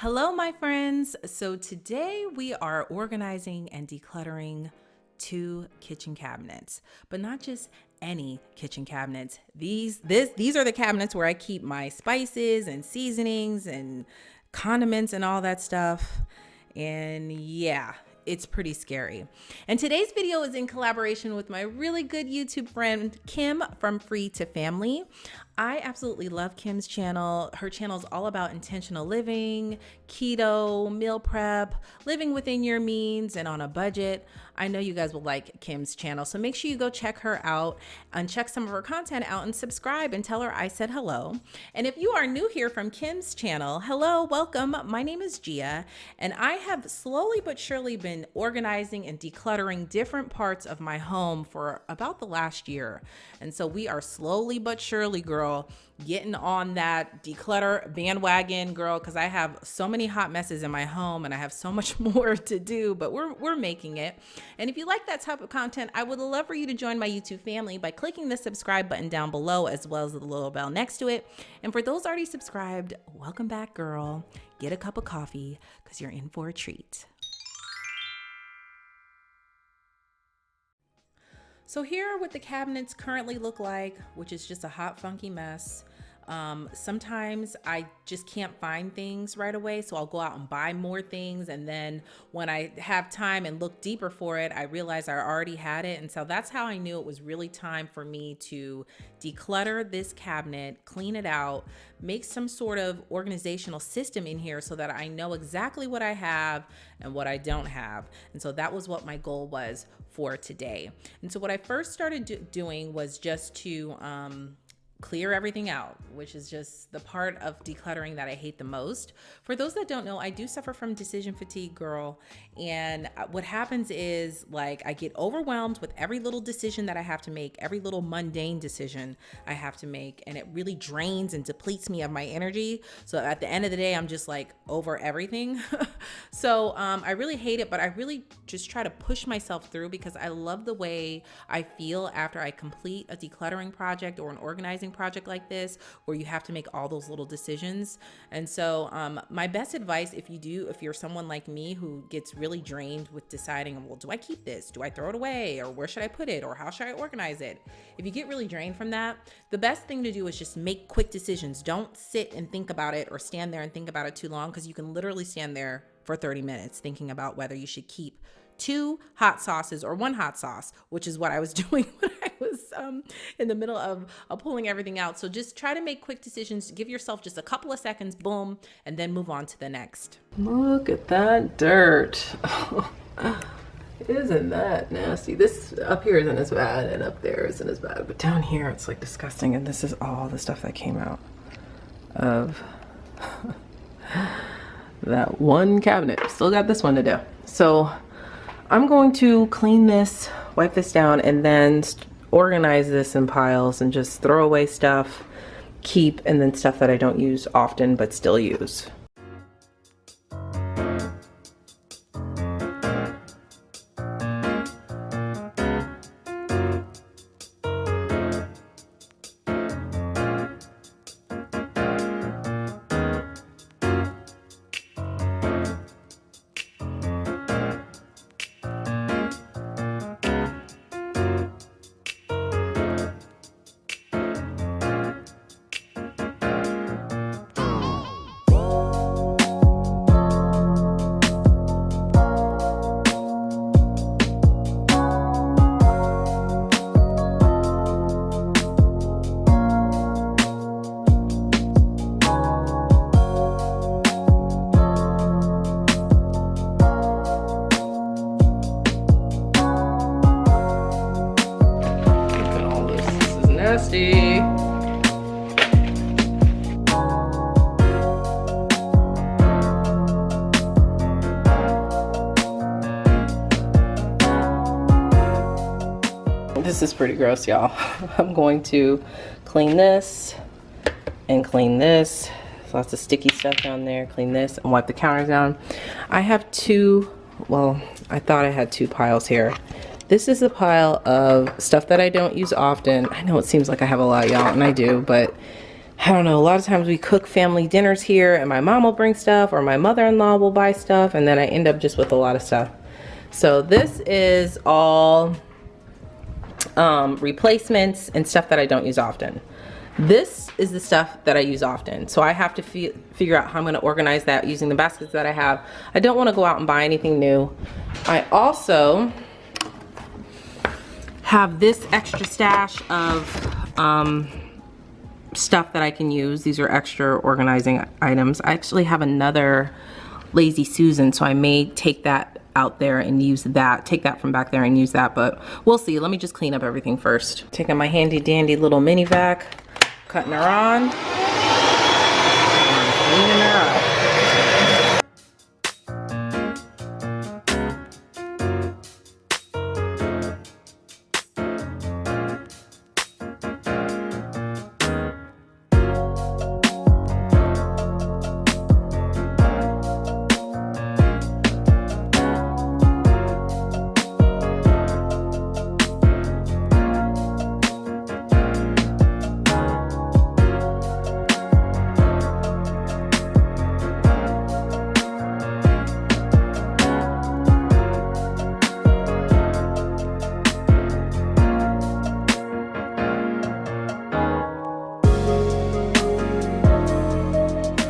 Hello, my friends. So today we are organizing and decluttering 2 kitchen cabinets, but not just any kitchen cabinets. These are the cabinets where I keep my spices and seasonings and condiments and all that stuff. And yeah, it's pretty scary. And today's video is in collaboration with my really good YouTube friend, Kim from Free to Family. I absolutely love Kim's channel. Her channel is all about intentional living, keto, meal prep, living within your means and on a budget. I know you guys will like Kim's channel, so make sure you go check her out and check some of her content out and subscribe and tell her I said hello. And if you are new here from Kim's channel, hello, welcome. My name is Gia, and I have slowly but surely been organizing and decluttering different parts of my home for about the last year. And so we are slowly but surely, girl, getting on that declutter bandwagon, girl, because I have so many hot messes in my home and I have so much more to do, but we're making it. And if you like that type of content, I would love for you to join my YouTube family by clicking the subscribe button down below, as well as the little bell next to it. And for those already subscribed, welcome back, girl. Get a cup of coffee because you're in for a treat. So here are what the cabinets currently look like, which is just a hot, funky mess. Sometimes I just can't find things right away, so I'll go out and buy more things, and then when I have time and look deeper for it, I realize I already had it. And so that's how I knew it was really time for me to declutter this cabinet, clean it out, make some sort of organizational system in here so that I know exactly what I have and what I don't have. And so that was what my goal was for today. And so what I first started doing was just to clear everything out, which is just the part of decluttering that I hate the most. For those that don't know, I do suffer from decision fatigue, girl. And what happens is, like, I get overwhelmed with every little decision that I have to make, every little mundane decision I have to make, and it really drains and depletes me of my energy. So at the end of the day, I'm just like over everything. So I really hate it, but I really just try to push myself through because I love the way I feel after I complete a decluttering project or an organizing project like this, where you have to make all those little decisions. And so my best advice, if you're someone like me who gets really drained with deciding, well, do I keep this? Do I throw it away? Or where should I put it? Or how should I organize it? If you get really drained from that, the best thing to do is just make quick decisions. Don't sit and think about it or stand there and think about it too long, because you can literally stand there for 30 minutes thinking about whether you should keep 2 hot sauces or 1 hot sauce, which is what I was doing when I was in the middle of pulling everything out. So just try to make quick decisions. Give yourself just a couple of seconds, boom, and then move on to the next. Look at that dirt. Isn't that nasty? This up here isn't as bad, and up there isn't as bad, but down here it's like disgusting. And this is all the stuff that came out of that one cabinet. Still got this one to do. So I'm going to clean this, wipe this down, and then organize this in piles and just throw away stuff, keep, and then stuff that I don't use often but still use. Nasty. This is pretty gross, y'all. I'm going to clean this and clean this. There's lots of sticky stuff down there. Clean this and wipe the counters down. I have 2, well, I thought I had 2 piles here. This is a pile of stuff that I don't use often. I know it seems like I have a lot, y'all, and I do, but I don't know, a lot of times we cook family dinners here and my mom will bring stuff or my mother-in-law will buy stuff, and then I end up just with a lot of stuff. So this is all replacements and stuff that I don't use often. This is the stuff that I use often. So I have to figure out how I'm going to organize that using the baskets that I have. I don't want to go out and buy anything new. I also have this extra stash of stuff that I can use. These are extra organizing items. I actually have another Lazy Susan, so I may take that out there and use that, take that from back there and use that, but we'll see. Let me just clean up everything first. Taking my handy dandy little mini vac, cutting her on, and cleaning her up.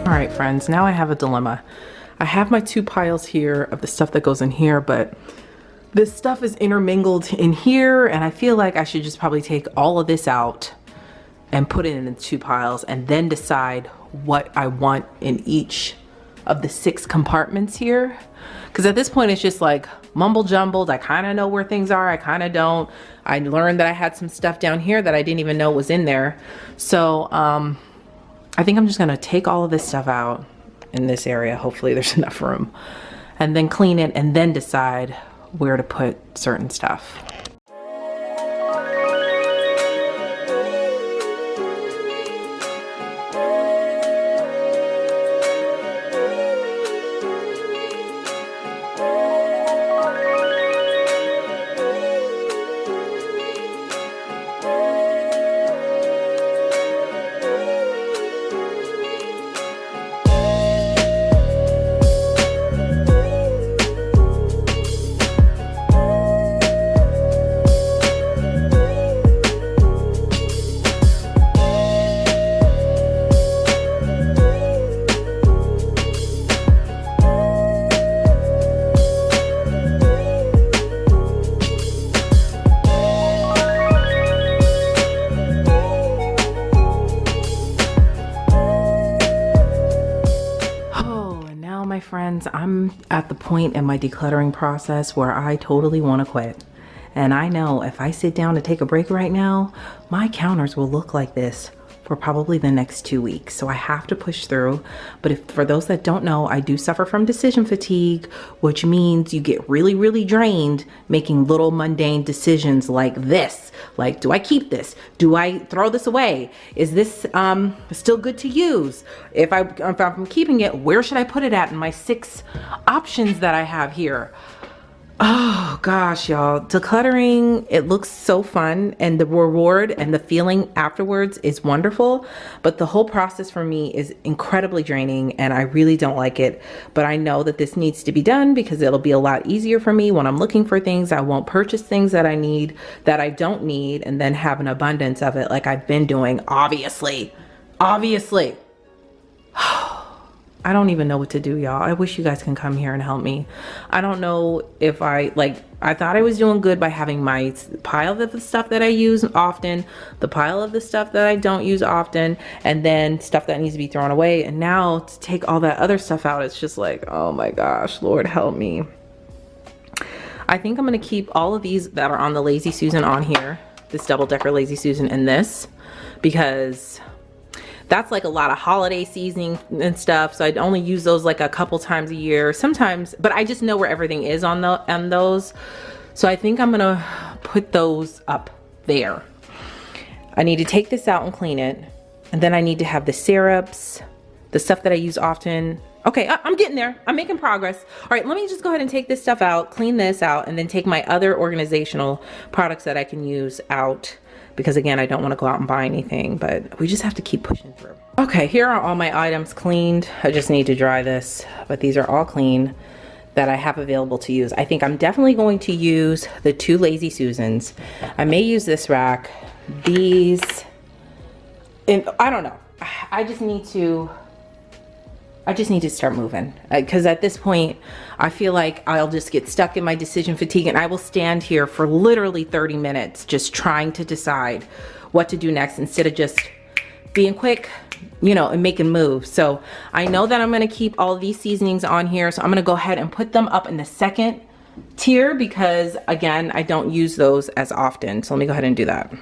All right, friends, now I have a dilemma. I have my two piles here of the stuff that goes in here, but this stuff is intermingled in here, and I feel like I should just probably take all of this out and put it in two piles and then decide what I want in each of the 6 compartments here. Because at this point, it's just like mumble jumbled. I kind of know where things are. I kind of don't. I learned that I had some stuff down here that I didn't even know was in there. So, I think I'm just gonna take all of this stuff out in this area. Hopefully there's enough room, and then clean it and then decide where to put certain stuff. Friends, I'm at the point in my decluttering process where I totally want to quit. And I know if I sit down to take a break right now, my counters will look like this for probably the next 2 weeks. So I have to push through. But for those that don't know, I do suffer from decision fatigue, which means you get really, really drained making little mundane decisions like this. Like, do I keep this? Do I throw this away? Is this still good to use? If I'm keeping it, where should I put it at in my 6 options that I have here? Oh gosh, y'all, decluttering, it looks so fun, and the reward and the feeling afterwards is wonderful, but the whole process for me is incredibly draining and I really don't like it. But I know that this needs to be done because it'll be a lot easier for me when I'm looking for things. I won't purchase things that I need that I don't need and then have an abundance of it like I've been doing, obviously. I don't even know what to do, y'all. I wish you guys can come here and help me. I don't know if I thought I was doing good by having my pile of the stuff that I use often, the pile of the stuff that I don't use often, and then stuff that needs to be thrown away. And now to take all that other stuff out, it's just like, oh my gosh, Lord help me. I think I'm gonna keep all of these that are on the Lazy Susan on here, this double-decker Lazy Susan and this, because that's like a lot of holiday seasoning and stuff. So I'd only use those like a couple times a year sometimes, but I just know where everything is on those. So I think I'm gonna put those up there. I need to take this out and clean it. And then I need to have the syrups, the stuff that I use often. Okay, I'm getting there. I'm making progress. All right, let me just go ahead and take this stuff out, clean this out, and then take my other organizational products that I can use out because again, I don't want to go out and buy anything, but we just have to keep pushing through. Okay, here are all my items cleaned. I just need to dry this, but these are all clean that I have available to use. I think I'm definitely going to use the 2 Lazy Susans. I may use this rack, these, and I don't know. I just need to start moving, because at this point I feel like I'll just get stuck in my decision fatigue, and I will stand here for literally 30 minutes just trying to decide what to do next instead of just being quick, you know, and making moves. So I know that I'm going to keep all these seasonings on here, so I'm going to go ahead and put them up in the second tier because again, I don't use those as often. So let me go ahead and do that.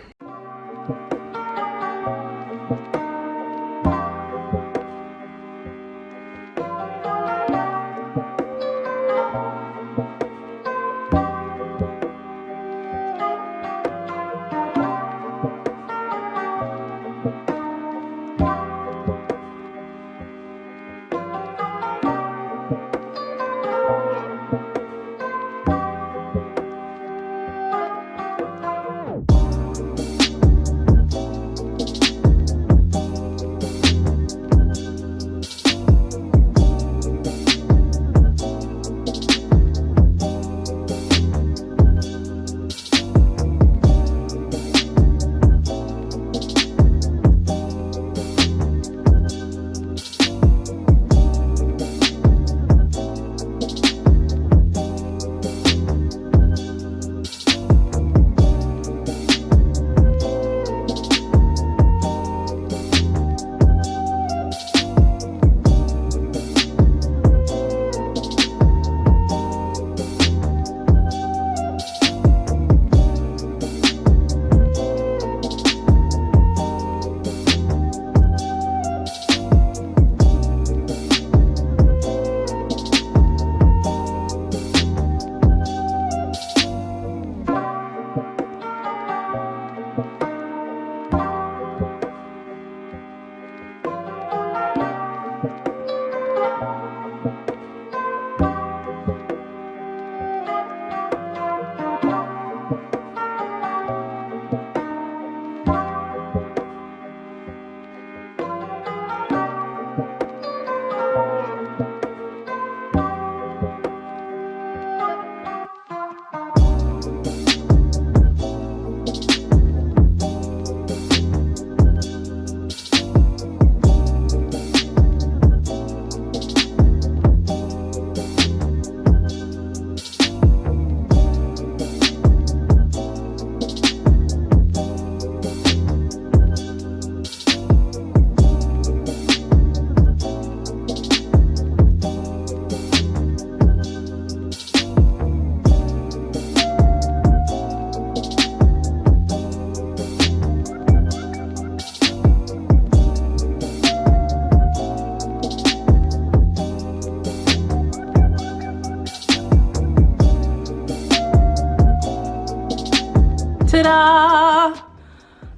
Ta-da!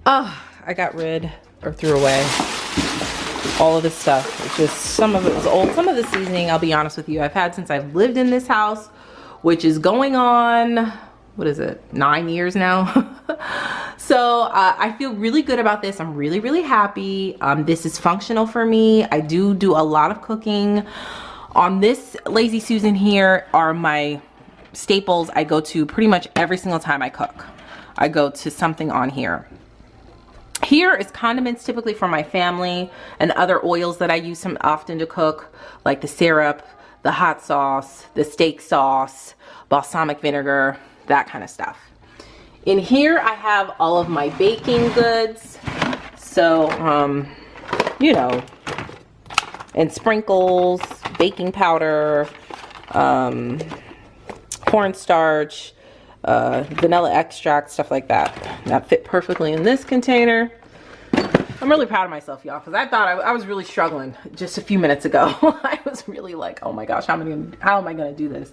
Oh, I got rid or threw away all of this stuff. It's just, some of it was old. Some of the seasoning, I'll be honest with you, I've had since I've lived in this house, which is going on, what is it, 9 years now? So I feel really good about this. I'm really, really happy. This is functional for me. I do a lot of cooking. On this Lazy Susan here are my staples I go to pretty much every single time I cook. I go to something on here. Here is condiments typically for my family and other oils that I use often to cook, like the syrup, the hot sauce, the steak sauce, balsamic vinegar, that kind of stuff. In here I have all of my baking goods. So, you know, and sprinkles, baking powder, cornstarch, vanilla extract, stuff like that. That fit perfectly in this container. I'm really proud of myself, y'all, because I thought I was really struggling just a few minutes ago. I was really like, oh my gosh, how am I gonna do this?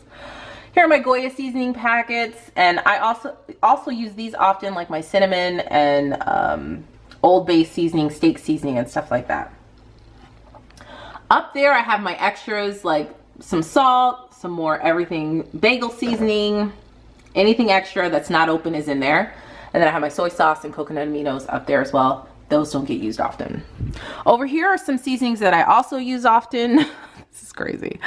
Here are my Goya seasoning packets, and I also use these often, like my cinnamon and Old Bay seasoning, steak seasoning, and stuff like that. Up there I have my extras, like some salt, some more everything bagel seasoning. Anything extra that's not open is in there. And then I have my soy sauce and coconut aminos up there as well. Those don't get used often. Over here are some seasonings that I also use often. This is crazy.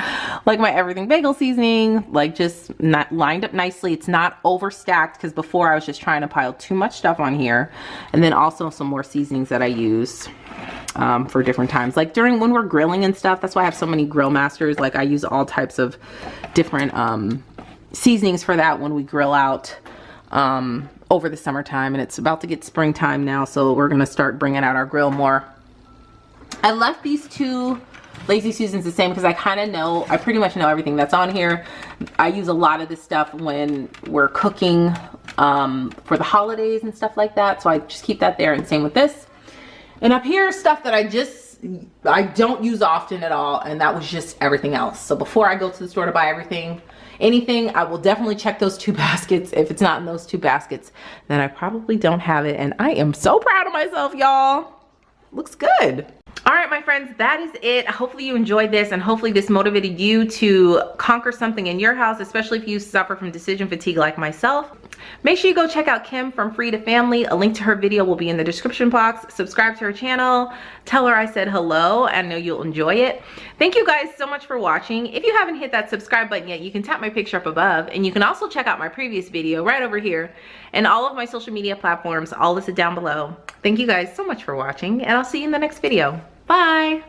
Like my everything bagel seasoning, like just not lined up nicely. It's not overstacked because before I was just trying to pile too much stuff on here. And then also some more seasonings that I use for different times. Like when we're grilling and stuff, that's why I have so many grill masters. Like I use all types of different seasonings for that when we grill out over the summertime. And it's about to get springtime now, so we're gonna start bringing out our grill more. I left these two Lazy Susans the same because I pretty much know everything that's on here. I use a lot of this stuff when we're cooking for the holidays and stuff like that, so I just keep that there, and same with this. And up here is stuff that I don't use often at all, and that was just everything else. So before I go to the store to buy anything, I will definitely check those two baskets. If it's not in those two baskets, then I probably don't have it, and I am so proud of myself, y'all. Looks good. All right, my friends, that is it. Hopefully you enjoyed this, and hopefully this motivated you to conquer something in your house, especially if you suffer from decision fatigue like myself. Make sure you go check out Kim from Free to Family. A link to her video will be in the description box. Subscribe to her channel. Tell her I said hello. I know you'll enjoy it. Thank you guys so much for watching. If you haven't hit that subscribe button yet, you can tap my picture up above, and you can also check out my previous video right over here, and all of my social media platforms, all listed down below. Thank you guys so much for watching, and I'll see you in the next video. Bye.